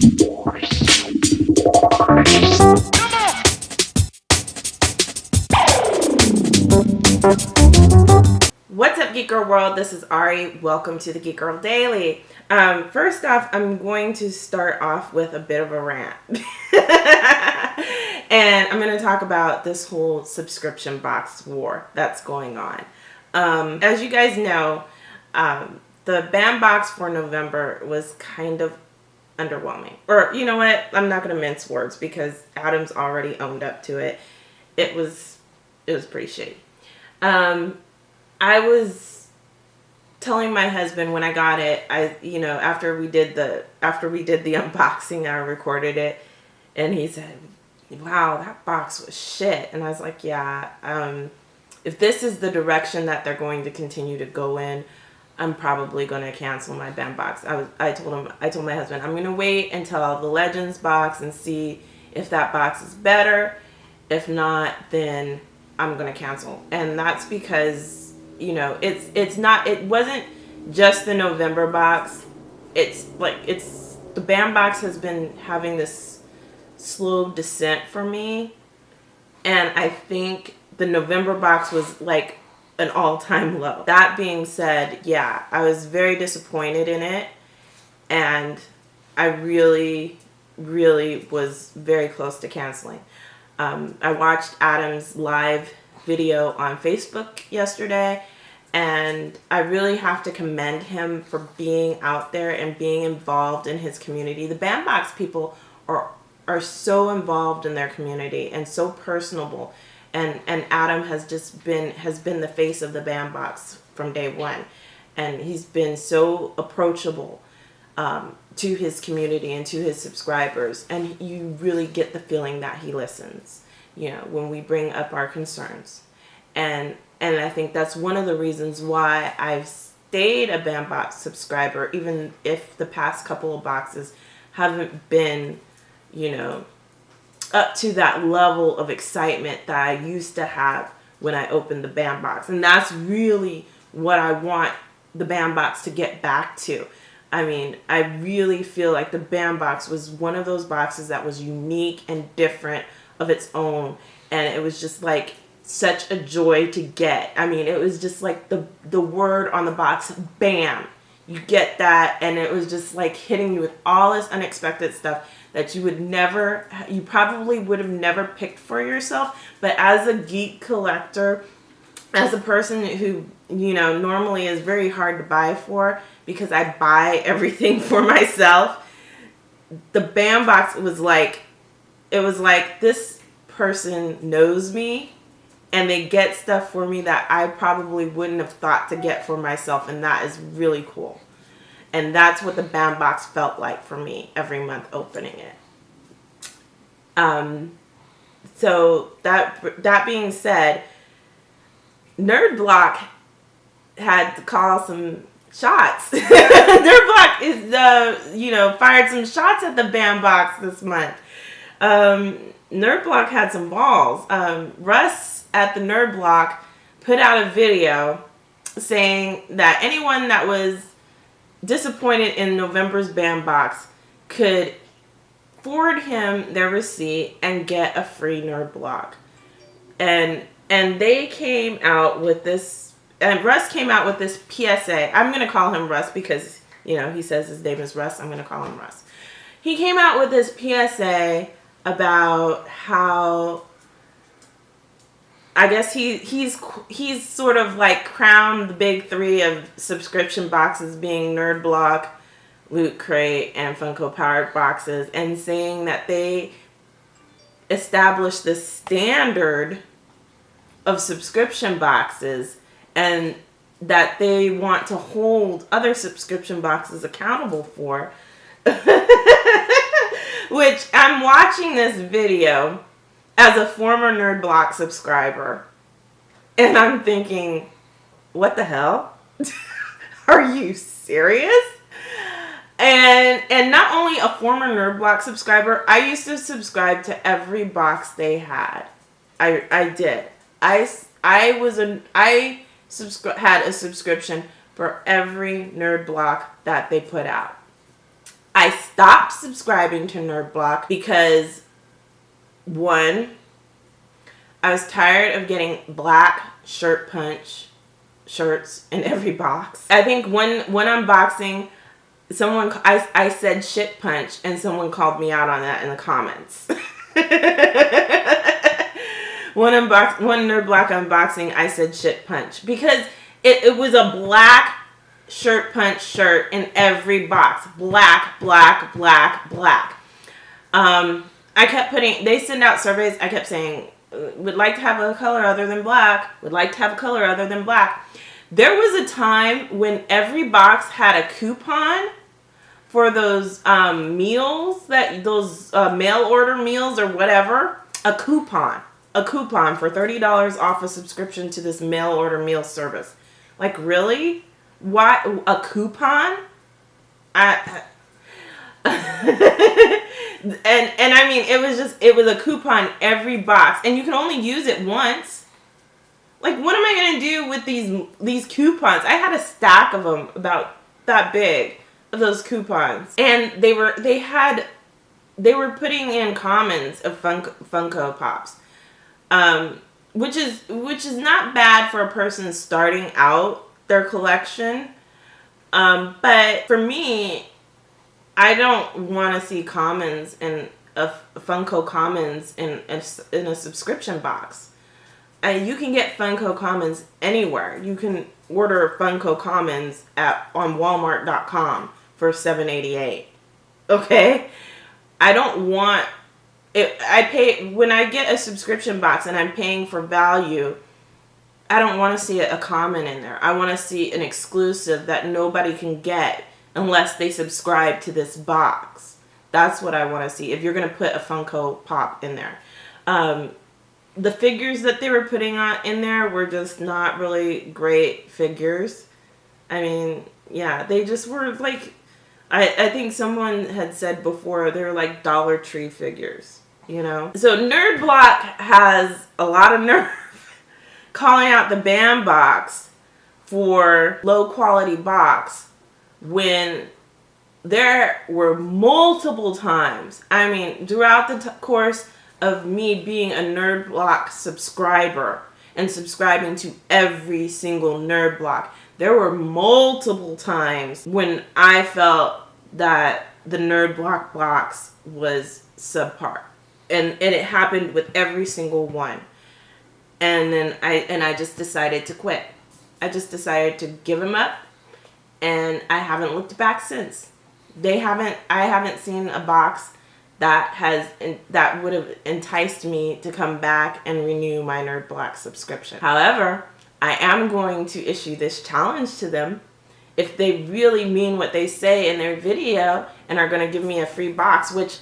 What's up, Geek Girl World? This is Ari. Welcome to the Geek Girl Daily. First off, I'm going to start off with a bit of a rant. And I'm going to talk about this whole subscription box war that's going on. As you guys know, the band box for November was kind of underwhelming. Or, you know what? I'm not going to mince words because Adam's already owned up to it. It was pretty shitty. I was telling my husband when I got it, after we did the unboxing, I recorded it, and he said, "Wow, that box was shit." And I was like, "Yeah, if this is the direction that they're going to continue to go in, I'm probably going to cancel my band box." I told my husband, I'm going to wait until the Legends box and see if that box is better. If not, then I'm going to cancel. And that's because, it wasn't just the November box. The band box has been having this slow descent for me. And I think the November box was like an all-time low. That being said, yeah, I was very disappointed in it. And I really, really was very close to canceling. I watched Adam's live video on Facebook yesterday, and I really have to commend him for being out there and being involved in his community. The bandbox people are so involved in their community and so personable, and Adam has been the face of the bandbox from day one, and he's been so approachable to his community and to his subscribers, and you really get the feeling that he listens, when we bring up our concerns. And I think that's one of the reasons why I've stayed a bandbox subscriber, even if the past couple of boxes haven't been, up to that level of excitement that I used to have when I opened the bandbox. And that's really what I want the bandbox to get back to. I mean, I really feel like the bandbox was one of those boxes that was unique and different of its own. And it was just like such a joy to get. I mean, it was just like the word on the box, bam, you get that. And it was just like hitting you with all this unexpected stuff that you probably would have never picked for yourself. But as a geek collector, as a person who, normally is very hard to buy for because I buy everything for myself, the bandbox was like, this person knows me and they get stuff for me that I probably wouldn't have thought to get for myself, and that is really cool. And that's what the bandbox felt like for me every month opening it. So that being said, Nerd Block had to call some shots. Nerd Block is fired some shots at the bandbox this month. Nerd Block had some balls. Russ at the Nerd Block put out a video saying that anyone that was disappointed in November's bandbox could forward him their receipt and get a free Nerd Block. And they came out with this, and Russ came out with this PSA. I'm going to call him Russ because, he says his name is Russ. I'm going to call him Russ. He came out with this PSA about how, I guess he's sort of like crowned the big three of subscription boxes being Nerd Block, Loot Crate, and Funko Powered boxes, and saying that they established the standard of subscription boxes and that they want to hold other subscription boxes accountable for. Which I'm watching this video as a former Nerd Block subscriber, and I'm thinking, what the hell? Are you serious? And not only a former Nerd Block subscriber, I used to subscribe to every box they had. I did. I had a subscription for every Nerd Block that they put out. I stopped subscribing to Nerd Block because, one, I was tired of getting black shirt punch shirts in every box. I think one unboxing, I said shit punch, and someone called me out on that in the comments. One Nerd Block unboxing, I said shit punch because it was a black shirt punch shirt in every box. Black, black, black, black. I kept they send out surveys. I kept saying, would like to have a color other than black. Would like to have a color other than black. There was a time when every box had a coupon for those meals, those mail order meals or whatever. A coupon for $30 off a subscription to this mail order meal service. Like, really? Why a coupon? And I mean, it was a coupon every box, and you can only use it once. Like, what am I gonna do with these coupons? I had a stack of them about that big, of those coupons, and they were putting in commons of Funko Pops, which is not bad for a person starting out their collection, but for me, I don't want to see commons in Funko Commons in a subscription box. You can get Funko Commons anywhere. You can order Funko Commons on Walmart.com for $7.88. Okay, I don't want it. When I get a subscription box and I'm paying for value. I don't want to see a comment in there. I want to see an exclusive that nobody can get unless they subscribe to this box. That's what I want to see. If you're going to put a Funko Pop in there. The figures that they were putting in there were just not really great figures. I mean, yeah, they just were like, I think someone had said before, they were like Dollar Tree figures, you know? So Nerd Block has a lot of nerve calling out the BAM box for low quality box when there were multiple times, I mean, throughout the course of me being a Nerd Block subscriber and subscribing to every single Nerd Block, there were multiple times when I felt that the Nerd Block box was subpar, and it happened with every single one. And then I just decided to quit. I just decided to give them up, and I haven't looked back since. I haven't seen a box that would have enticed me to come back and renew my Nerd Block subscription. However, I am going to issue this challenge to them. If they really mean what they say in their video and are going to give me a free box, which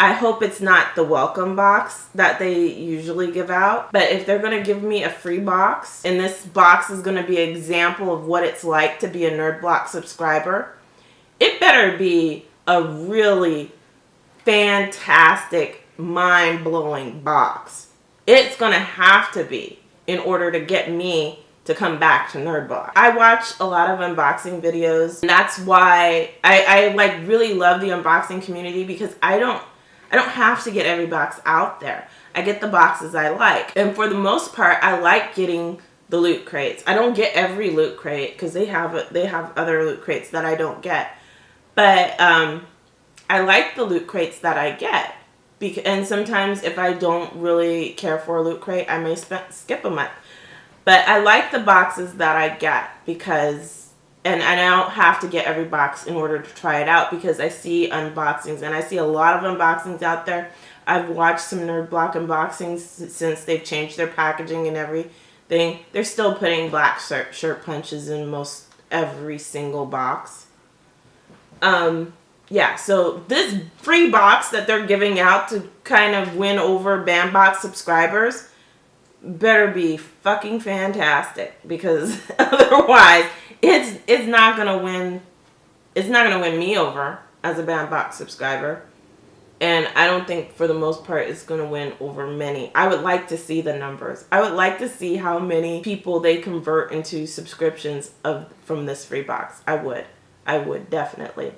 I hope it's not the welcome box that they usually give out. But if they're going to give me a free box, and this box is going to be an example of what it's like to be a Nerd Block subscriber, it better be a really fantastic, mind-blowing box. It's going to have to be in order to get me to come back to Nerd Block. I watch a lot of unboxing videos, and that's why I like really love the unboxing community, because I don't have to get every box out there. I get the boxes I like. And for the most part, I like getting the loot crates. I don't get every loot crate because they have other loot crates that I don't get. But I like the loot crates that I get. And sometimes if I don't really care for a loot crate, I may skip a month. But I like the boxes that I get because, and I don't have to get every box in order to try it out, because I see unboxings, and I see a lot of unboxings out there. I've watched some Nerd Block unboxings since they've changed their packaging and everything. They're still putting black shirt punches in most every single box. Yeah, so this free box that they're giving out to kind of win over Bandbox subscribers better be fucking fantastic, because otherwise it's not gonna win. It's not gonna win me over as a Bandbox subscriber, and I don't think for the most part it's gonna win over many. I would like to see the numbers. I would like to see how many people they convert into subscriptions from this free box. I would definitely.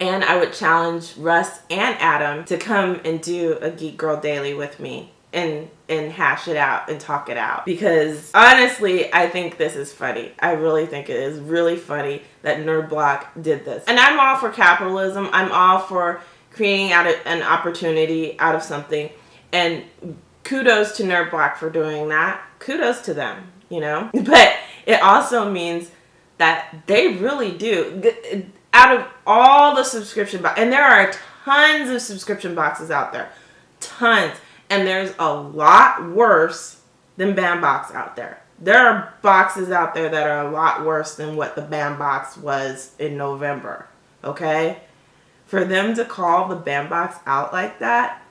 And I would challenge Russ and Adam to come and do a Geek Girl Daily with me and hash it out and talk it out. Because honestly, I think this is funny. I really think it is really funny that Nerd Block did this. And I'm all for capitalism. I'm all for creating an opportunity out of something. And kudos to Nerd Block for doing that. Kudos to them, you know? But it also means that they really do. Out of all the subscription boxes, and there are tons of subscription boxes out there. Tons. And there's a lot worse than Bambox out there. There are boxes out there that are a lot worse than what the Bambox was in November. Okay? For them to call the Bambox out like that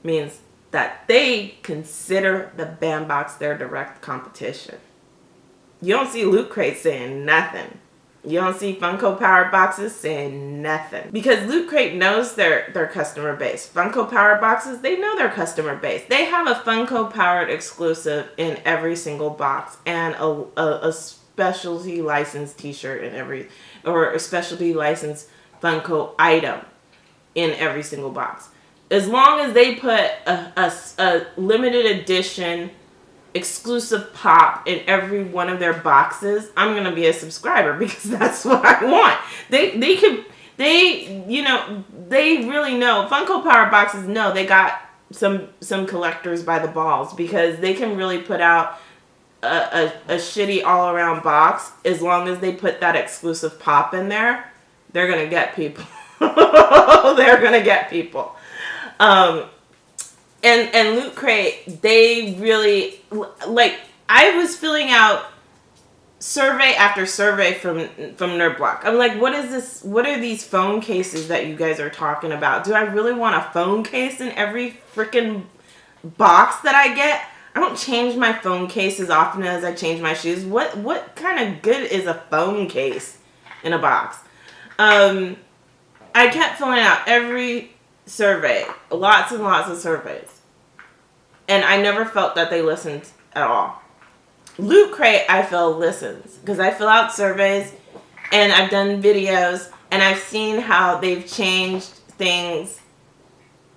means that they consider the Bambox their direct competition. You don't see Loot Crate saying nothing. You don't see Funko Powered boxes saying nothing. Because Loot Crate knows their customer base. Funko Powered boxes, they know their customer base. They have a Funko Powered exclusive in every single box. And a specialty licensed t-shirt in every, or a specialty licensed Funko item in every single box. As long as they put a limited edition exclusive pop in every one of their boxes, I'm gonna be a subscriber because that's what I want. They you know, they really know. Funko Power boxes know they got some collectors by the balls, because they can really put out a shitty all around box. As long as they put that exclusive pop in there, they're gonna get people. They're gonna get people. And Loot Crate, they really, like, I was filling out survey after survey from Nerd Block. I'm like, what is this? What are these phone cases that you guys are talking about? Do I really want a phone case in every freaking box that I get? I don't change my phone case as often as I change my shoes. What kind of good is a phone case in a box? I kept filling out every survey, lots and lots of surveys. And I never felt that they listened at all. Loot Crate, I feel, listens. Because I fill out surveys, and I've done videos, and I've seen how they've changed things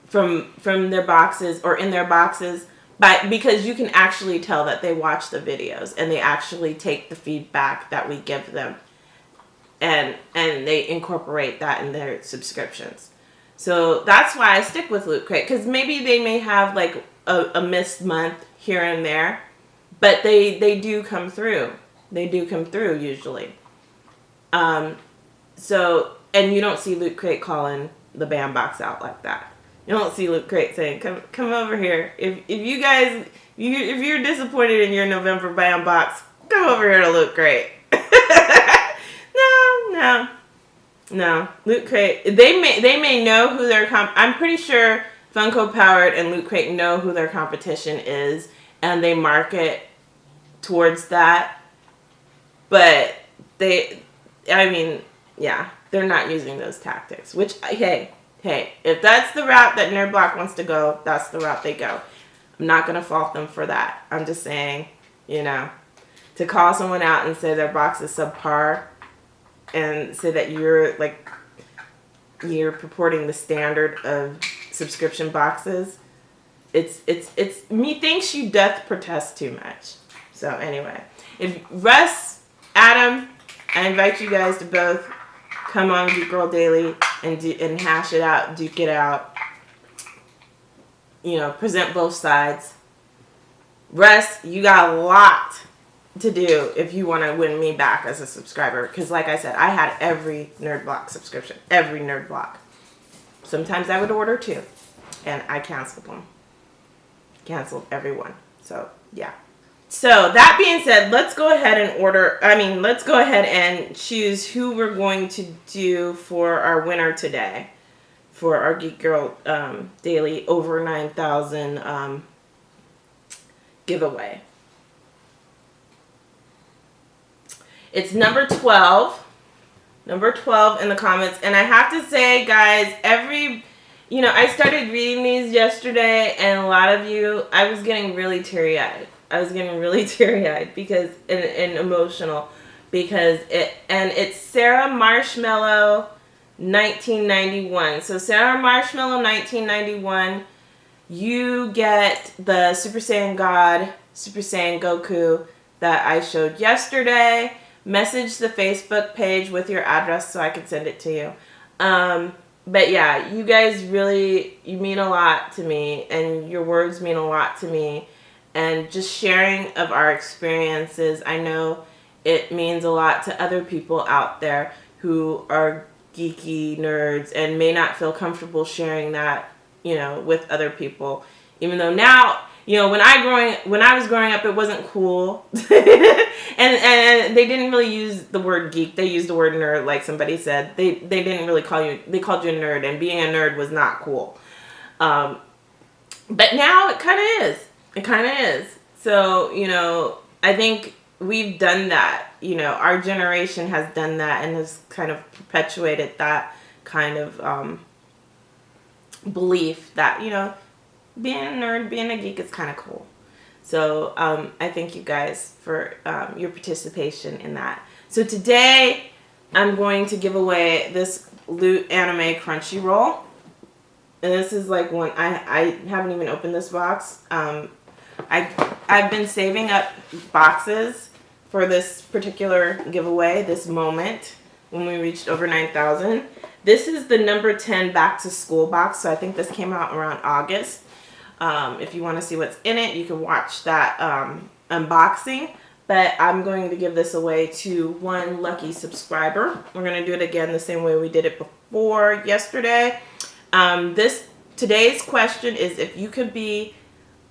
from their boxes, or in their boxes, because you can actually tell that they watch the videos, and they actually take the feedback that we give them, and they incorporate that in their subscriptions. So that's why I stick with Loot Crate, because maybe they may have like a missed month here and there, but they do come through. They do come through usually. So, and you don't see Loot Crate calling the Bambox out like that. You don't see Loot Crate saying, come over here. If you guys, if you're disappointed in your November Bambox, come over here to Loot Crate. No. Loot Crate, they may know who their I'm pretty sure Funko Powered and Loot Crate know who their competition is, and they market towards that. But they're not using those tactics. Which, hey, if that's the route that Nerd Block wants to go, that's the route they go. I'm not gonna fault them for that. I'm just saying, to call someone out and say their box is subpar, and say that you're purporting the standard of subscription boxes, it's methinks you doth protest too much. So anyway, if Russ, Adam, I invite you guys to both come on Geek Girl Daily and hash it out, duke it out, present both sides. Russ, you got a lot to do if you want to win me back as a subscriber, because like I said, I had every Nerd Block subscription, every Nerd Block. Sometimes I would order 2, and I canceled them. Canceled everyone. So yeah. So that being said, let's go ahead and choose who we're going to do for our winner today for our Geek Girl Daily over 9,000 giveaway. It's number 12. Number 12 in the comments. And I have to say, guys, I started reading these yesterday, and a lot of you, I was getting really teary-eyed. Because, and emotional, because it's Sarah Marshmallow, 1991. So Sarah Marshmallow 1991, you get the Super Saiyan God, Super Saiyan Goku that I showed yesterday. Message the Facebook page with your address so I can send it to you. But yeah, you guys really, you mean a lot to me, and your words mean a lot to me. And just sharing of our experiences, I know it means a lot to other people out there who are geeky nerds and may not feel comfortable sharing that, with other people. Even though now, when I was growing up, it wasn't cool, and they didn't really use the word geek. They used the word nerd, like somebody said. They didn't really call you. They called you a nerd, and being a nerd was not cool. But now it kind of is. It kind of is. So I think we've done that. Our generation has done that and has kind of perpetuated that kind of belief that being a nerd, being a geek is kind of cool. So I thank you guys for your participation in that. So today I'm going to give away this Loot Anime Crunchyroll. And this is like one, I haven't even opened this box. I've been saving up boxes for this particular giveaway, this moment when we reached over 9,000. This is the number 10 back to school box. So I think this came out around August. If you want to see what's in it, you can watch that unboxing. But I'm going to give this away to one lucky subscriber. We're going to do it again the same way we did it before yesterday. Today's question is, if you could be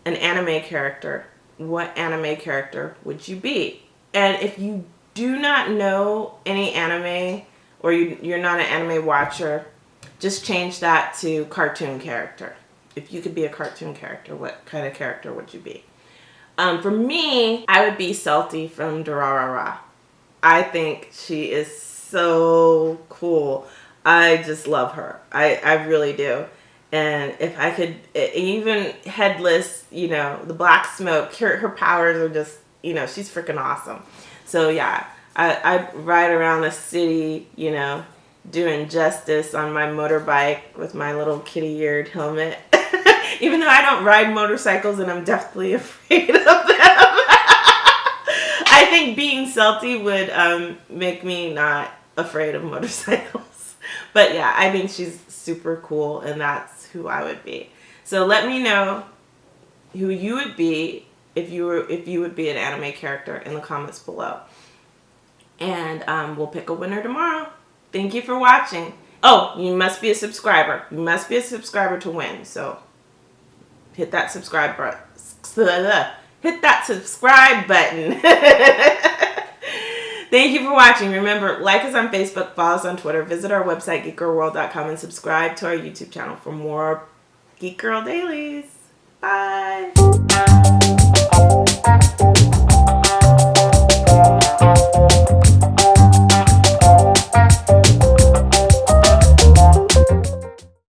an anime character, what anime character would you be? And if you do not know any anime, or you're not an anime watcher, just change that to cartoon character. If you could be a cartoon character, what kind of character would you be? For me, I would be Salty from Durarara. I think she is so cool. I just love her. I really do. And if I could, even headless, the black smoke, her powers are just, she's freaking awesome. So yeah, I ride around the city, doing justice on my motorbike with my little kitty-eared helmet. Even though I don't ride motorcycles and I'm deathly afraid of them. I think being Salty would make me not afraid of motorcycles. But yeah, I think she's super cool, and that's who I would be. So let me know who you would be if you would be an anime character in the comments below. And we'll pick a winner tomorrow. Thank you for watching. Oh, you must be a subscriber. You must be a subscriber to win. So hit that subscribe button. Hit that subscribe button. Thank you for watching. Remember, like us on Facebook, follow us on Twitter, visit our website, geekgirlworld.com, and subscribe to our YouTube channel for more Geek Girl Dailies. Bye.